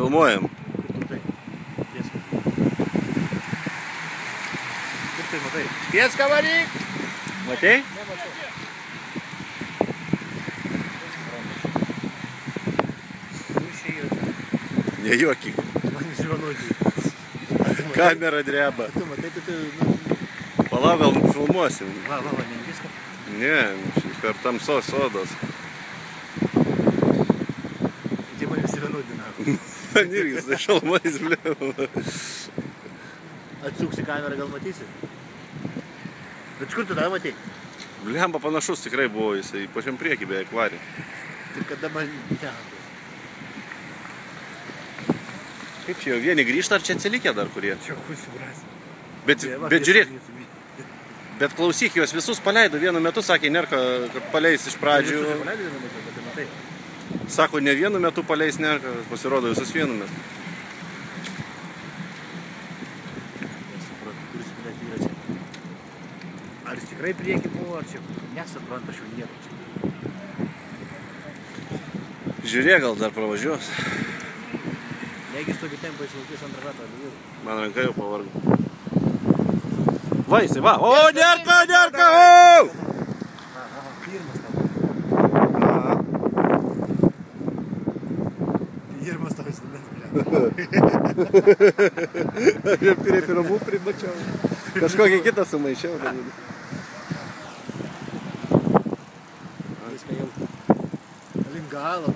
Filmuojam. Kur tu tai? Pieska. Kur tai matai? Pieska varyk! Matei? Nemačiau. Nejuokyk. Man išvanuoti. Kamera dreba. Tu matai, tu... Palauk, gal filmuosim. Va, ne viską. Ne, per tamsos sodos. Tie man išsivanudina. Man irgi su šalmais, blėm. Atsuksi kamerą, gal matysi? Bet kur tu tada matei? Blemba panašus tikrai buvo, jisai pačiam priekį beveik varė. Tai kada man... Kaip čia jau vieni grįžta, ar čia atsilikę dar kurie? Čia užsibrasi. Bet žiūrėk, bet klausyk, juos visus paleido vienu metu, sakė, Nerka, kad paleis iš pradžių. Sako, ne vienu metu paleis Nerka, pasirodo visus vienu metu. Ar jis tikrai priekį buvo, ar čia nesupranta šių nieko čia. Žiūrėk, gal dar pravažiuos. Negi tokį tempą išlaukys antrą ratą, ar vyru? Man ranka jau pavargo. Va, jisai, va. O, Nerka, Nerka, o! Pirmas tavo. Pirmas tavo įstumės, bля. Aš jau prie piramų primačiau. Kažkokį kitą sumaišiau. Viską jau link galo.